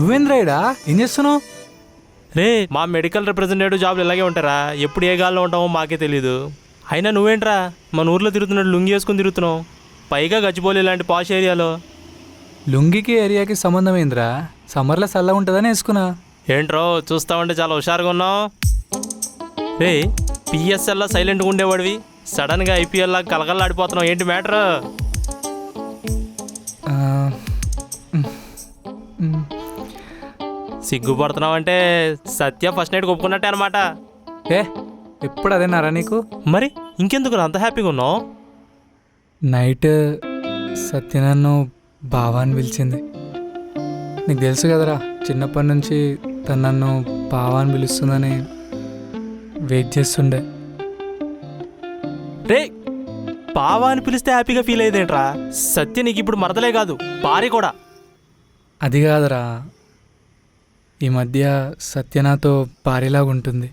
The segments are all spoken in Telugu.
నువ్వేంద్రాయిడా ఏం చేస్తున్నావు? రే మా మెడికల్ రిప్రజెంటేటివ్ జాబ్లు ఇలాగే ఉంటారా? ఎప్పుడు ఏ గాల్లో ఉంటామో మాకే తెలీదు. అయినా నువ్వేంట్రా మన ఊర్లో తిరుగుతున్నట్టు లుంగి వేసుకుని తిరుగుతున్నావు, పైగా గచ్చిబౌలి ఇలాంటి పాష్ ఏరియాలో? లుంగికి ఏరియాకి సంబంధం ఏంద్రా? సమ్మర్లో చల్లగా ఉంటుందని వేసుకున్నా. ఏంట్రో చూస్తా ఉంటే చాలా హుషారుగా ఉన్నావు. రే పిఎస్ఎల్లో సైలెంట్గా ఉండేవాడివి, సడన్గా ఐపీఎల్లా కలగల్లాడిపోతున్నావు, ఏంటి మ్యాటర్? సిగ్గుపడుతున్నావు అంటే సత్య ఫస్ట్ నైట్ ఒప్పుకున్నట్టే అనమాట. ఏ ఎప్పుడు అదేనారా నీకు? మరి ఇంకెందుకు అంత హ్యాపీగా ఉన్నావు? నైట్ సత్య నన్ను బావా అని పిలిచింది. నీకు తెలుసు కదరా, చిన్నప్పటి నుంచి తను నన్ను బావా అని పిలుస్తుందని వెయిట్ చేస్తుండే. రే బావా అని పిలిస్తే హ్యాపీగా ఫీల్ అయ్యేదేంట్రా? సత్య నీకు ఇప్పుడు మరదలే కాదు, భార్య కూడా. అది కాదురా, ఈ మధ్య సత్య నాతో భార్యలాగా ఉంటుంది.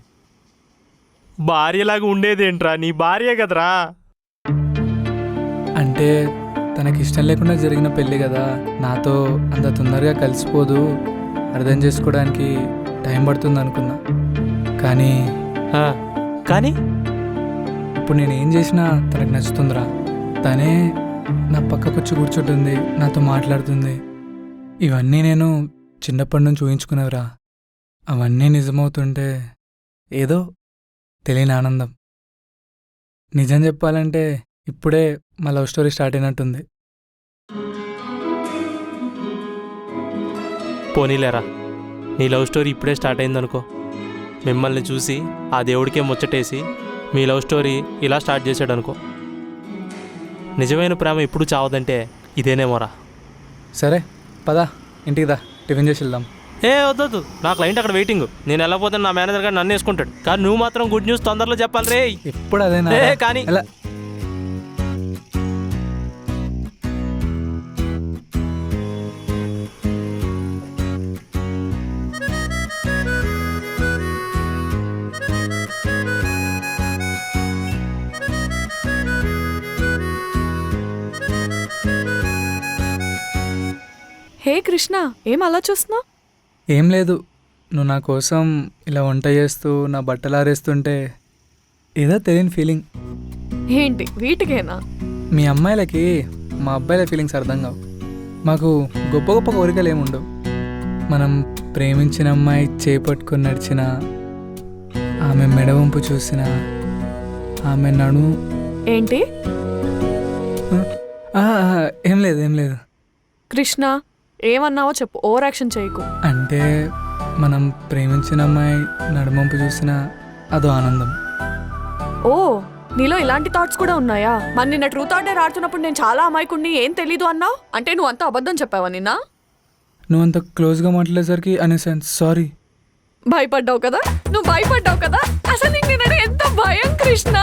భార్యలాగా ఉండేదేంట్రా? నీ భార్యే కదరా. అంటే తనకి ఇష్టం లేకుండా జరిగిన పెళ్ళి కదా, నాతో అంత తొందరగా కలిసిపోదు, అర్థం చేసుకోవడానికి టైం పడుతుంది అనుకున్నా. కానీ కానీ ఇప్పుడు నేను ఏం చేసినా తనకు నచ్చుతుందిరా. తనే నా పక్కకొచ్చి కూర్చుంటుంది, నాతో మాట్లాడుతుంది. ఇవన్నీ నేను చిన్నప్పటి నుంచి ఊహించుకునేవరా. అవన్నీ నిజమవుతుంటే ఏదో తెలియని ఆనందం. నిజం చెప్పాలంటే ఇప్పుడే మా లవ్ స్టోరీ స్టార్ట్ అయినట్టుంది. పోనీలేరా, నీ లవ్ స్టోరీ ఇప్పుడే స్టార్ట్ అయిందనుకో. మిమ్మల్ని చూసి ఆ దేవుడికే ముచ్చటేసి మీ లవ్ స్టోరీ ఇలా స్టార్ట్ చేశాడు అనుకో. నిజమైన ప్రేమ ఎప్పుడు చావదంటే ఇదేనేమోరా. సరే పదా, ఇంటికి దా, టిఫిన్ చేసి వెళ్దాం. ఏ వద్దొద్దు, నా క్లయింట్ అక్కడ వెయిటింగ్. నేను వెళ్ళకపోతే నా మేనేజర్ గారు నన్ను వేసుకుంటాడు. కానీ నువ్వు మాత్రం గుడ్ న్యూస్ తొందరలో చెప్పాలి రే. ఎప్పుడు అదేనా? కానీ ఎలా హే కృష్ణ, ఏం అలా చూస్తున్నావు? ఏం లేదు, నువ్వు నా కోసం ఇలా వంట చేస్తూ నా బట్టలు ఆరేస్తుంటే ఏదో తెలియని ఫీలింగ్. ఏంటి వీటికేనా? మీ అమ్మాయిలకి మా అబ్బాయిల ఫీలింగ్స్ అర్థం కావు. మాకు గొప్ప గొప్ప కోరికలు ఏముండవు. మనం ప్రేమించిన అమ్మాయి చేపట్టుకుని నడిచిన, ఆమె మెడవంపు చూసిన, ఆమె నడు. ఏంటి? ఏం లేదు ఏం లేదు. కృష్ణ ఏమన్నావో చెప్పు, ఓవర్ యాక్షన్ చేయకు. అంటే మనం ప్రేమించిన అమ్మాయి నడుమంపు చూసిన అదో ఆనందం. ఓ, నీలో ఇలాంటి థాట్స్ కూడా ఉన్నాయా? మరి నిన్న ట్రూత్ ఆర్ డేర్ ఆడుతున్నప్పుడు నేను చాలా అమాయకుడిని, ఏం తెలీదు అన్నావు. అంటే నువ్వు అంతా అబద్ధం చెప్పావా నిన్న? నువ్వు అంత క్లోజ్గా మాట్లాడేసరికి అనేసాను, సారీ. భయపడ్డావు కదా, నువ్వు భయపడ్డావు కదా. అసలు నీకు నేను ఎంత భయం కృష్ణ.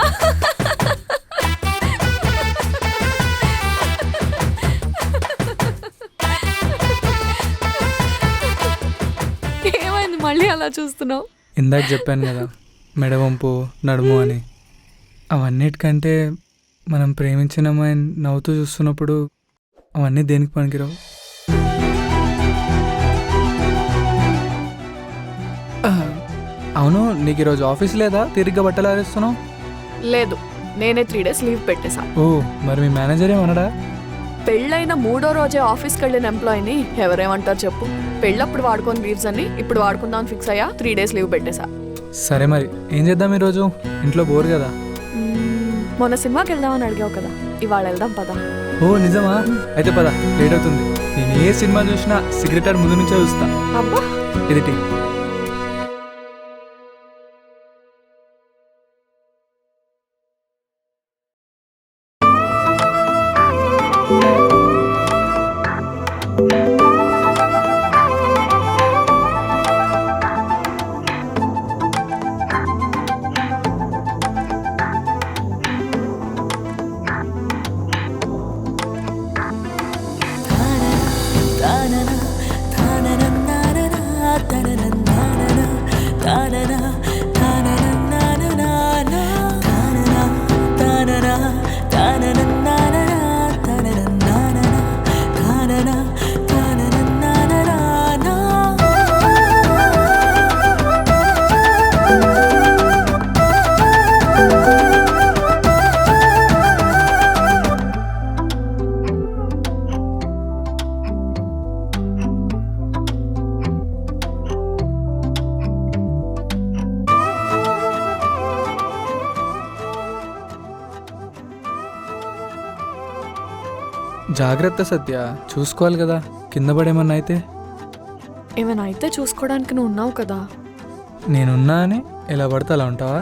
ఏమైంది మళ్ళీ అలా చూస్తున్నావు? ఇందాక చెప్పాను కదా మెడవంపు నడుము అని. అవన్నిటికంటే మనం ప్రేమించిన అమ్మాయిని నవ్వుతూ చూస్తున్నప్పుడు అవన్నీ దేనికి పనికిరావు. అవును, నీకు ఈరోజు ఆఫీస్ లేదా? తిరిగ్గా బట్టలు ఆరేస్తున్నావు? లేదు, నేనే 3 days లీవ్ పెట్టేశా. ఓ, మరి మీ మేనేజర్ ఏమన్నాడా? పెళ్ళైన 3వ రోజే ఆఫీస్కి వెళ్ళిన ఎంప్లాయీని ఎవరేమంటారు చెప్పు. పెళ్ళప్పుడు వాడుకొని లీవ్స్ అని ఇప్పుడు వాడుకుందామని ఫిక్స్ అయ్యా. 3 days లీవ్ పెట్టేశా. సరే మరి ఏం చేద్దాం ఈరోజు? ఇంట్లో బోర్ కదా. మొన్న సినిమాకి వెళ్దామని అడిగావు కదా, ఇవాళ వెళ్దాం పదా. ఓ నిజమా? అయితే పద, లేట్ అవుతుంది. నేను ఏ సినిమా చూసినా సిగరెట్ ముందు నుంచే చూస్తా. అబ్బా, ఇది tea. ta na na na na na na na na na జాగ్రత్త సత్య, చూసుకోవాలి కదా, కింద పడేమన్నా అయితే. ఏమైనా అయితే చూసుకోవడానికి నువ్వు ఉన్నావు కదా. నేనున్నా అని ఎలా పడితే అలా ఉంటావా?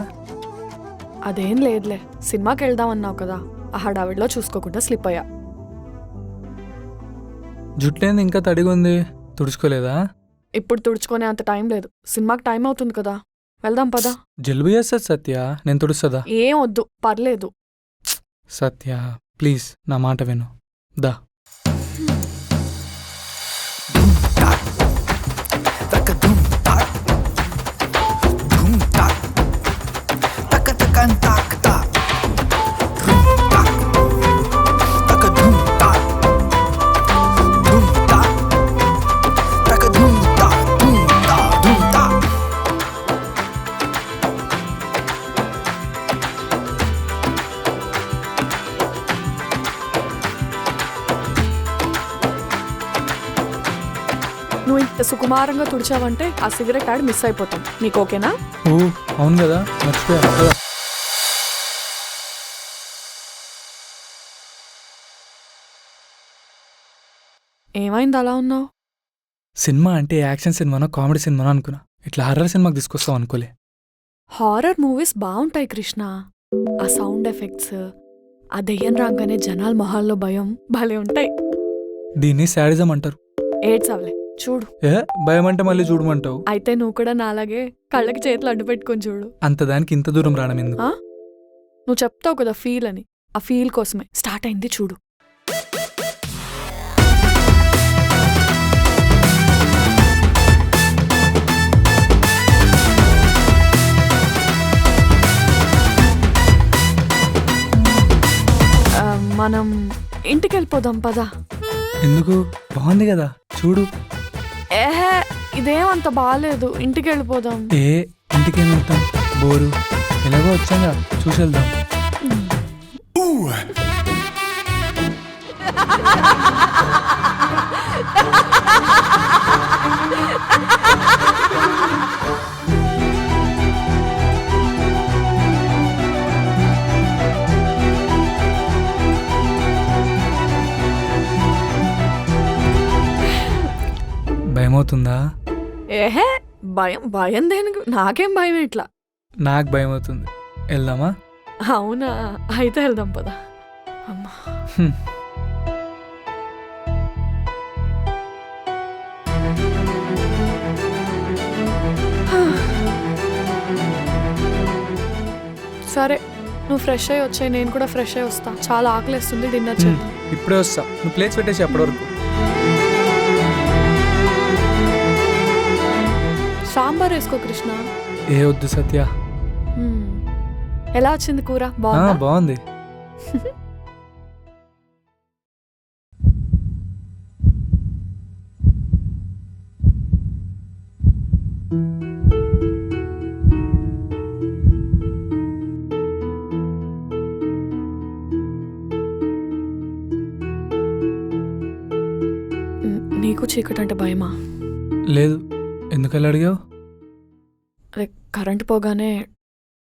అదేం లేదులే, సినిమాకి వెళ్దాం అన్నావు కదా, ఆ హడావిడిలో చూసుకోకుండా స్లిప్ అయ్యా. జుట్లేంది ఇంకా తడిగుంది, తుడుచుకోలేదా? ఇప్పుడు తుడుచుకునే అంత టైం లేదు, సినిమాకి టైం అవుతుంది కదా, వెళ్దాం పదా. జలుబు చేస్తుంది సత్య, నేను తుడుస్తుందా? ఏం వద్దు, పర్లేదు. సత్య ప్లీజ్ నా మాట విను, దా. నువ్వు ఇంత సుకుమారంగా తుడిచావంటే ఆ సిగరెట్ యాడ్ మిస్ అయిపోతాం. నీకు ఓకేనా? ఓ అవును కదా, మర్చిపోయా. పద. ఏమైంది అలా ఉన్నావు? సినిమా అంటే యాక్షన్ సినిమానో కామెడీ సినిమానో అనుకున్నా, ఇట్లా హర్రర్ సినిమాకి తీసుకొస్తావు అనుకోలే. హారర్ మూవీస్ బాగుంటాయి కృష్ణ. ఆ సౌండ్ ఎఫెక్ట్స్, ఆ దెయ్యం రాగానే జనాల మొహాల్లో భయం భలే ఉంటాయి. దీన్ని శాడిజం అంటారు. ఏడ్స్ అవలే, చూడు. ఏ భయం అంటే మళ్ళీ చూడమంటావు? అయితే నువ్వు కూడా నాలాగే కళ్ళకి చేతులు అడ్డు పెట్టుకొని చూడు. అంత దానికి ఇంత దూరం రావడం ఎందుకు? ఆ? నువ్వు చెప్తావు కదా ఫీల్ అని, ఆ ఫీల్ కోసమే స్టార్ట్ అయింది చూడు. మనం ఇంటికి వెళ్ళిపోదాం పదా. ఎందుకు? బాగుంది కదా, చూడు. ఏహే, ఇదేమంత బాగాలేదు, ఇంటికి వెళ్ళిపోదాం. ఏ ఇంటికేం వెళ్తాం, బోరు. ఎలాగో వచ్చాగా, చూసి వెళ్దాం. భయమవుతుందా? ఏహే, భయం భయం దేనికి, నాకేం భయం ఇట్లా. నాకు భయం అవుతుంది. వెళ్దామా? అవునా, అయితే వెళ్దాం పదా. అమ్మా, హ్మ్. సరే నువ్వు ఫ్రెష్ అయ్యి వచ్చాయి, నేను కూడా ఫ్రెష్ అయ్యి వస్తా. చాలా ఆకలిస్తుంది, డిన్నర్ చేద్దాం. ఇప్పుడే వస్తా, నువ్వు ప్లేట్స్ పెట్టేసి అప్పటి వరకు. సాంబార్ వేసుకో కృష్ణ. ఏ వద్దు సత్య. మ్మ్. ఎలా వచ్చింది కూర? ఆ, బాగుందా? బాగుంది. నీకు చీకటి అంటే భయమా? లేదు, ఎందుకలా అడిగావు? అదే కరెంట్ పోగానే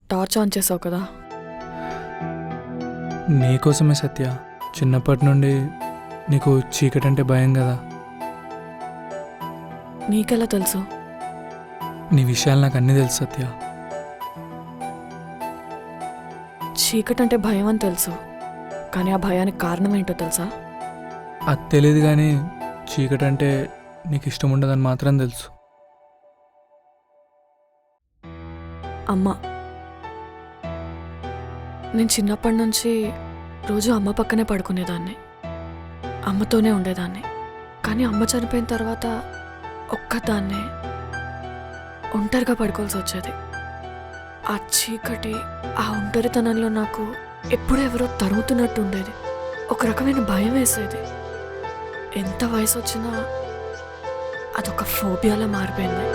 టార్చ్ ఆన్ చేసావు కదా. నీకోసమే సత్య, చిన్నప్పటి నుండి నీకు చీకటి అంటే భయం కదా. నీకెలా తెలుసు? నీ విషయాలు నాకు అన్నీ తెలుసు సత్య. చీకటి అంటే భయం అని తెలుసు, కానీ ఆ భయానికి కారణం ఏంటో తెలుసా? అది తెలియదు కానీ చీకటి అంటే నీకు ఇష్టం ఉండదని మాత్రం తెలుసు. అమ్మ. నేను చిన్నప్పటి నుంచి రోజు అమ్మ పక్కనే పడుకునేదాన్ని, అమ్మతోనే ఉండేదాన్ని. కానీ అమ్మ చనిపోయిన తర్వాత ఒక్కదాన్నే ఒంటరిగా పడుకోవాల్సి వచ్చేది. ఆ చీకటి, ఆ ఒంటరితనంలో నాకు ఎప్పుడూ ఎవరో తరుగుతున్నట్టు ఉండేది. ఒక రకమైన భయం వేసేది. ఎంత వయసు వచ్చినా అదొక ఫోబియాలా మారిపోయింది.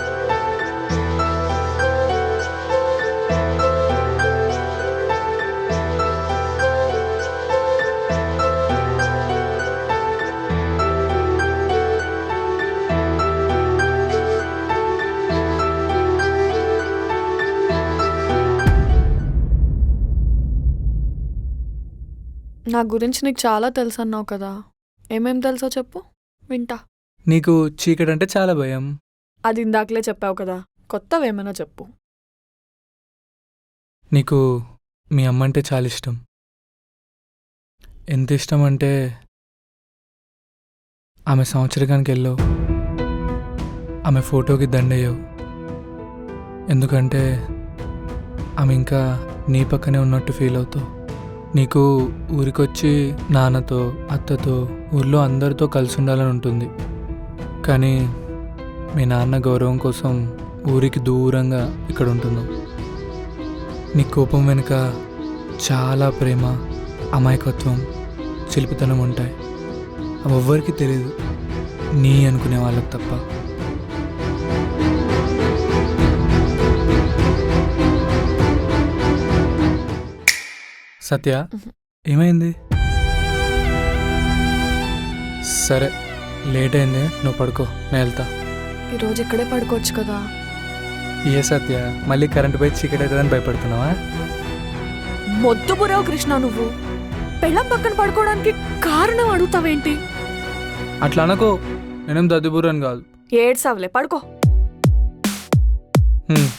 నా గురించి నీకు చాలా తెలుసు అన్నావు కదా. ఏమేం తెలుసో చెప్పు, వింటా. నీకు చీకటి అంటే చాలా భయం. అది ఇందాకలే చెప్పావు కదా, కొత్తవేమైనా చెప్పు. నీకు మీ అమ్మ అంటే చాలా ఇష్టం. ఎంత ఇష్టం అంటే ఆమె సంవత్సరానికి వెళ్ళావు, ఆమె ఫోటోకి దండయ్యావు. ఎందుకంటే ఆమె ఇంకా నీ పక్కనే ఉన్నట్టు ఫీల్ అవుతావు. నీకు ఊరికొచ్చి నాన్నతో అత్తతో ఊర్లో అందరితో కలిసి ఉండాలని ఉంటుంది. కానీ మీ నాన్న గౌరవం కోసం ఊరికి దూరంగా ఇక్కడ ఉంటున్నావు. నీ కోపం వెనుక చాలా ప్రేమ, అమాయకత్వం, చిలిపితనం ఉంటాయి. అవి ఎవ్వరికీ తెలియదు, నీ అనుకునే వాళ్ళకి తప్ప. సత్య, ఏమైంది? సరే, లేట్ అయింది, నువ్వు పడుకో, నేను వెళ్తా. ఈరోజు ఇక్కడే పడుకోవచ్చు కదా. ఏ సత్య, మళ్ళీ కరెంట్ పోయి చీకటి అవుతుందని భయపడుతున్నావా? మొద్దు బురావు కృష్ణ, నువ్వు పెళ్ళం పక్కన పడుకోవడానికి కారణం అడుగుతావేంటి? అట్లా అనకో, నేనేం దద్దుబుర్రని కాదు. ఏడ్సావులే, పడుకో. హ్మ్.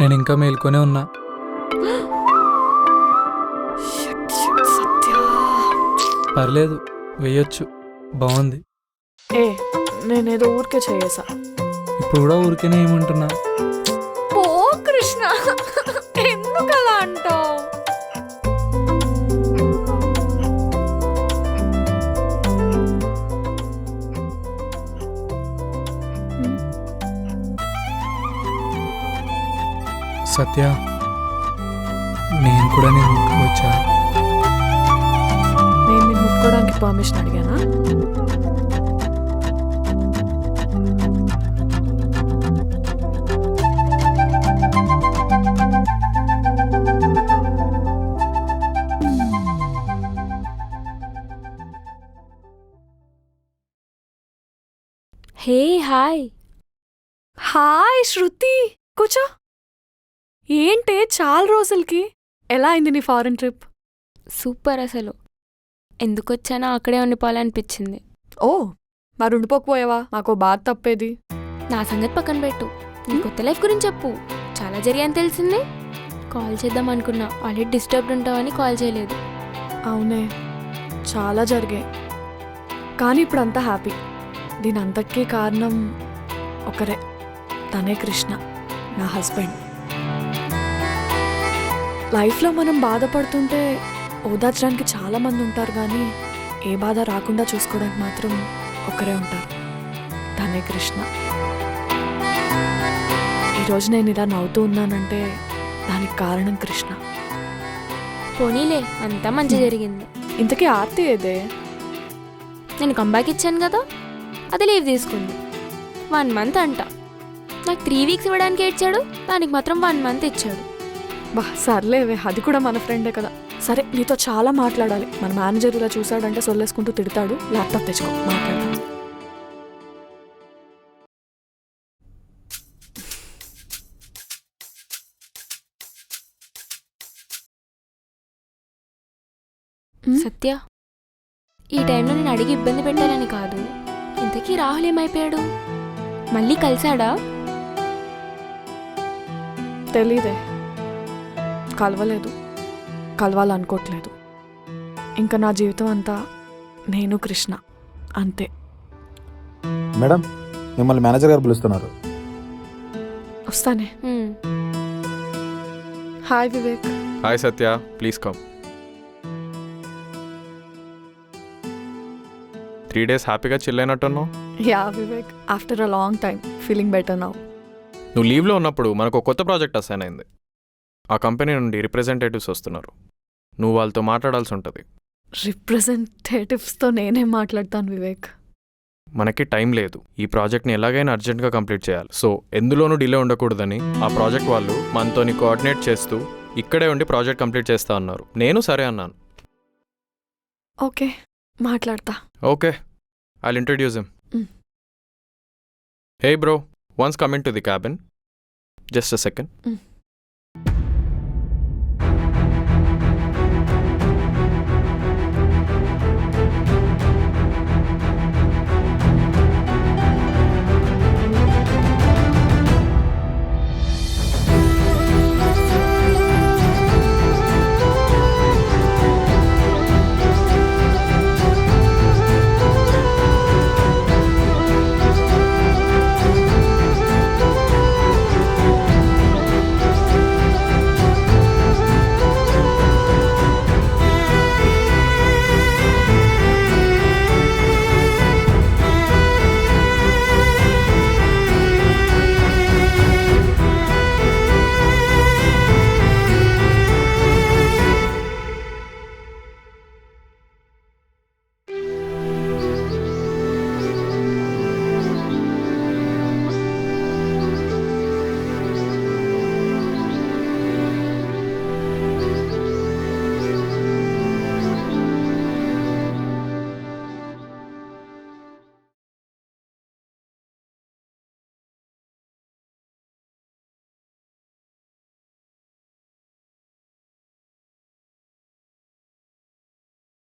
నేను ఇంకా మేల్కొనే ఉన్నా. సత్య, పర్లేదు, వేయొచ్చు, బాగుంది. ఏ నేనేదో ఊరికే చేయేసా. ఇప్పుడు కూడా ఊరికేనే ఏమంటున్నా. ఓ కృష్ణ, ఎందుకు అలా అంటావు? సత్య, నేను కూడా నేను ముట్టుకోవచ్చా? నేను నిన్ను ముట్టుకోవడానికి పర్మిషన్ అడిగానా? Hey hi. హాయ్ శృతి, కూర్చో. ఏంటే చాలా రోజులకి? ఎలా అయింది నీ ఫారెన్ ట్రిప్? సూపర్ అసలు. ఎందుకొచ్చానో అక్కడే ఉండిపోవాలనిపించింది. ఓ, మరి ఉండిపోకపోయావా? మాకు బాధ తప్పేది. నా సంగతి పక్కన పెట్టు, నీ కొత్త లైఫ్ గురించి చెప్పు. చాలా జరిగాయని తెలిసింది. కాల్ చేద్దాం అనుకున్నా, ఆల్రెడీ డిస్టర్బ్డ్ ఉంటావని కాల్ చేయలేదు. అవునే, చాలా జరిగాయి. కానీ ఇప్పుడు అంతా హ్యాపీ. దీని అంతకీ కారణం ఒకరే, తనే కృష్ణ, నా హస్బెండ్. లైఫ్లో మనం బాధపడుతుంటే ఓదార్చడానికి చాలామంది ఉంటారు, కానీ ఏ బాధ రాకుండా చూసుకోవడానికి మాత్రం ఒకరే ఉంటారు, తనే కృష్ణ. ఈరోజు నేను ఇలా నవ్వుతూ ఉన్నానంటే దానికి కారణం కృష్ణ. పోనీలే, అంతా మంచి జరిగింది. ఇంతకీ ఆర్తి ఏదే? నేను కంబ్యాక్ ఇచ్చాను కదా, అది లీవ్ తీసుకుంది. 1 మంత్ అంట. నాకు 3 వీక్స్ ఇవ్వడానికి ఇచ్చాడు, దానికి మాత్రం 1 మంత్ ఇచ్చాడు. బా సర్లేవే, అది కూడా మన ఫ్రెండే కదా. సరే, నీతో చాలా మాట్లాడాలి. మన మేనేజర్ ఇలా చూసాడంటే సొల్లేసుకుంటూ తిడతాడు. ల్యాప్టాప్ తెచ్చుకో, మాట్లాడాలి. సత్య, ఈ టైంలో నేను అడిగి ఇబ్బంది పెట్టాలని కాదు. ఇంతకీ రాహుల్ ఏమైపోయాడు? మళ్ళీ కలిశాడా? తెలీదే, కలవలేదు, కలవాలనుకోవట్లేదు. ఇంకా నా జీవితం అంతా నేను కృష్ణ అంతే. మేడం, మిమ్మల్ని మేనేజర్ గారు పిలుస్తున్నారు. వస్తానే. హ్మ్. Hi Vivek. Hi Satya, please come. 3 days హ్యాపీగా చిల్ అయినట్టున్నావు. Yeah Vivek, after a long time feeling better now. నువ్వు లీవ్లో ఉన్నప్పుడు మనకు ఒక కొత్త ప్రాజెక్ట్ అసైన్ అయింది. ఆ కంపెనీ నుండి రిప్రజెంటేటివ్స్ వస్తున్నారు. నువ్వు వాళ్ళతో మాట్లాడాల్సి ఉంటుంది. రిప్రజెంటేటివ్స్తో నేనే మాట్లాడతాను వివేక్. మనకి టైం లేదు. ఈ ప్రాజెక్ట్ని ఎలాగైనా అర్జెంట్గా కంప్లీట్ చేయాలి. సో ఎందులోనూ డిలే ఉండకూడదని ఆ ప్రాజెక్ట్ వాళ్ళు మనతోని కోఆర్డినేట్ చేస్తూ ఇక్కడే ఉండి ప్రాజెక్ట్ కంప్లీట్ చేస్తా అన్నారు. నేను సరే అన్నాను. ఓకే, మాట్లాడతా. Okay, I introduce him. Mm. Hey bro, once coming to the cabin. Just a second. Mm.